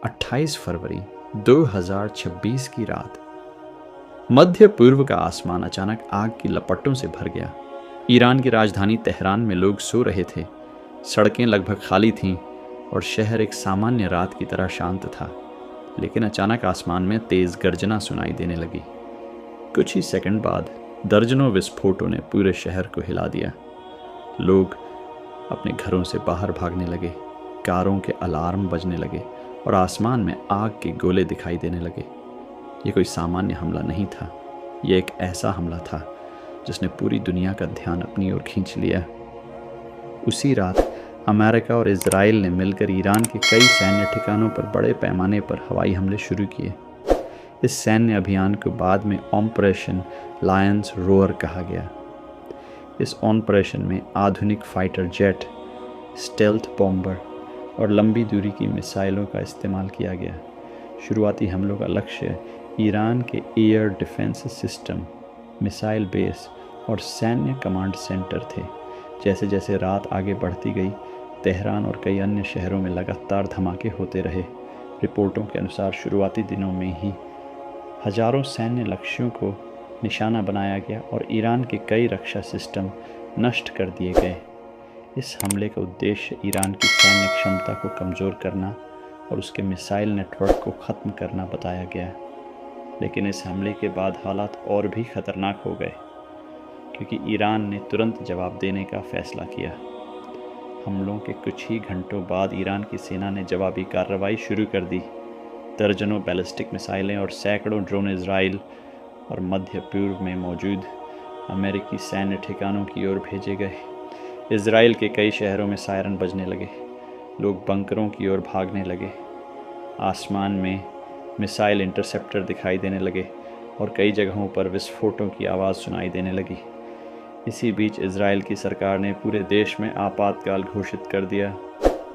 28 फरवरी 2026 की रात मध्य पूर्व का आसमान अचानक आग की लपटों से भर गया। ईरान की राजधानी तेहरान में लोग सो रहे थे, सड़कें लगभग खाली थीं और शहर एक सामान्य रात की तरह शांत था। लेकिन अचानक आसमान में तेज गर्जना सुनाई देने लगी। कुछ ही सेकंड बाद दर्जनों विस्फोटों ने पूरे शहर को हिला दिया। लोग अपने घरों से बाहर भागने लगे, कारों के अलार्म बजने लगे और आसमान में आग के गोले दिखाई देने लगे। ये कोई सामान्य हमला नहीं था, ये एक ऐसा हमला था जिसने पूरी दुनिया का ध्यान अपनी ओर खींच लिया। उसी रात अमेरिका और इजराइल ने मिलकर ईरान के कई सैन्य ठिकानों पर बड़े पैमाने पर हवाई हमले शुरू किए। इस सैन्य अभियान को बाद में ऑपरेशन लायंस रोअर कहा गया। इस ऑपरेशन में आधुनिक फाइटर जेट, स्टेल्थ बॉम्बर और लंबी दूरी की मिसाइलों का इस्तेमाल किया गया। शुरुआती हमलों का लक्ष्य ईरान के air defence system, missile base और सैन्य कमांड सेंटर थे। जैसे जैसे रात आगे बढ़ती गई, तेहरान और कई अन्य शहरों में लगातार धमाके होते रहे। रिपोर्टों के अनुसार शुरुआती दिनों में ही हजारों सैन्य लक्ष्यों को निशाना बनाया गया और ईरान के कई रक्षा सिस्टम नष्ट कर दिए गए। इस हमले का उद्देश्य ईरान की सैन्य क्षमता को कमज़ोर करना और उसके मिसाइल नेटवर्क को ख़त्म करना बताया गया। लेकिन इस हमले के बाद हालात और भी ख़तरनाक हो गए, क्योंकि ईरान ने तुरंत जवाब देने का फ़ैसला किया। हमलों के कुछ ही घंटों बाद ईरान की सेना ने जवाबी कार्रवाई शुरू कर दी। दर्जनों बैलिस्टिक मिसाइलें और सैकड़ों ड्रोन इजराइल और मध्य पूर्व में मौजूद अमेरिकी सैन्य ठिकानों की ओर भेजे गए। इजराइल के कई शहरों में सायरन बजने लगे, लोग बंकरों की ओर भागने लगे। आसमान में मिसाइल इंटरसेप्टर दिखाई देने लगे और कई जगहों पर विस्फोटों की आवाज़ सुनाई देने लगी। इसी बीच इजराइल की सरकार ने पूरे देश में आपातकाल घोषित कर दिया।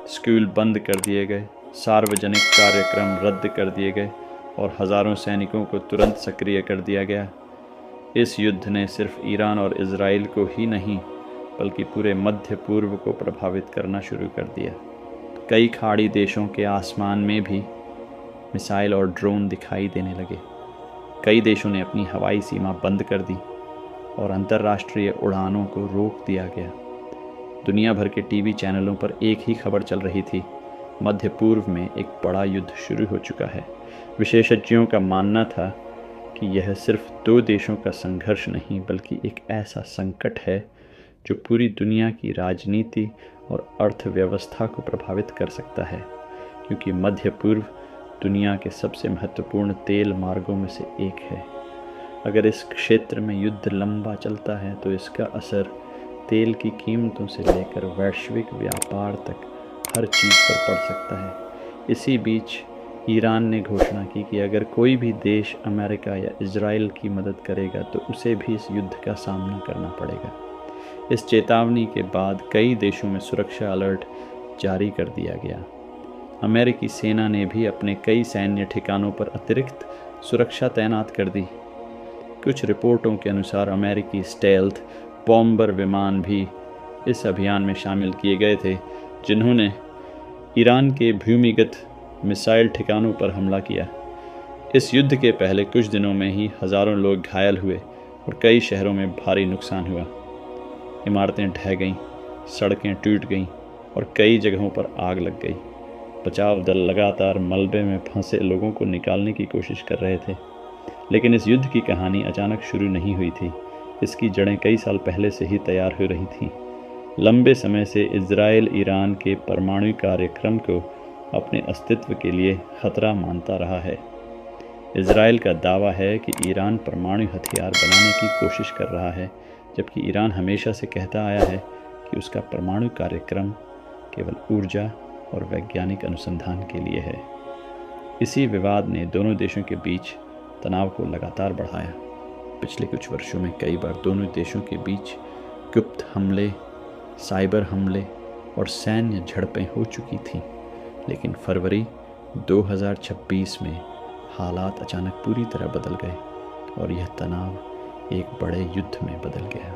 स्कूल बंद कर दिए गए, सार्वजनिक कार्यक्रम रद्द कर दिए गए और हज़ारों सैनिकों को तुरंत सक्रिय कर दिया गया। इस युद्ध ने सिर्फ ईरान और इजराइल को ही नहीं, बल्कि पूरे मध्य पूर्व को प्रभावित करना शुरू कर दिया। कई खाड़ी देशों के आसमान में भी मिसाइल और ड्रोन दिखाई देने लगे। कई देशों ने अपनी हवाई सीमा बंद कर दी और अंतर्राष्ट्रीय उड़ानों को रोक दिया गया। दुनिया भर के टीवी चैनलों पर एक ही खबर चल रही थी, मध्य पूर्व में एक बड़ा युद्ध शुरू हो चुका है। विशेषज्ञों का मानना था कि यह सिर्फ दो देशों का संघर्ष नहीं, बल्कि एक ऐसा संकट है जो पूरी दुनिया की राजनीति और अर्थव्यवस्था को प्रभावित कर सकता है, क्योंकि मध्य पूर्व दुनिया के सबसे महत्वपूर्ण तेल मार्गों में से एक है। अगर इस क्षेत्र में युद्ध लंबा चलता है तो इसका असर तेल की कीमतों से लेकर वैश्विक व्यापार तक हर चीज़ पर पड़ सकता है। इसी बीच ईरान ने घोषणा की कि अगर कोई भी देश अमेरिका या इजराइल की मदद करेगा तो उसे भी इस युद्ध का सामना करना पड़ेगा। इस चेतावनी के बाद कई देशों में सुरक्षा अलर्ट जारी कर दिया गया। अमेरिकी सेना ने भी अपने कई सैन्य ठिकानों पर अतिरिक्त सुरक्षा तैनात कर दी। कुछ रिपोर्टों के अनुसार अमेरिकी स्टेल्थ बॉम्बर विमान भी इस अभियान में शामिल किए गए थे, जिन्होंने ईरान के भूमिगत मिसाइल ठिकानों पर हमला किया। इस युद्ध के पहले कुछ दिनों में ही हज़ारों लोग घायल हुए और कई शहरों में भारी नुकसान हुआ। इमारतें ढह गईं, सड़कें टूट गईं और कई जगहों पर आग लग गई। बचाव दल लगातार मलबे में फंसे लोगों को निकालने की कोशिश कर रहे थे। लेकिन इस युद्ध की कहानी अचानक शुरू नहीं हुई थी। इसकी जड़ें कई साल पहले से ही तैयार हो रही थीं। लंबे समय से इजराइल ईरान के परमाणु कार्यक्रम को अपने अस्तित्व के लिए खतरा मानता रहा है। इजराइल का दावा है कि ईरान परमाणु हथियार बनाने की कोशिश कर रहा है, जबकि ईरान हमेशा से कहता आया है कि उसका परमाणु कार्यक्रम केवल ऊर्जा और वैज्ञानिक अनुसंधान के लिए है। इसी विवाद ने दोनों देशों के बीच तनाव को लगातार बढ़ाया। पिछले कुछ वर्षों में कई बार दोनों देशों के बीच गुप्त हमले, साइबर हमले और सैन्य झड़पें हो चुकी थीं, लेकिन फरवरी 2026 में हालात अचानक पूरी तरह बदल गए और यह तनाव एक बड़े युद्ध में बदल गया।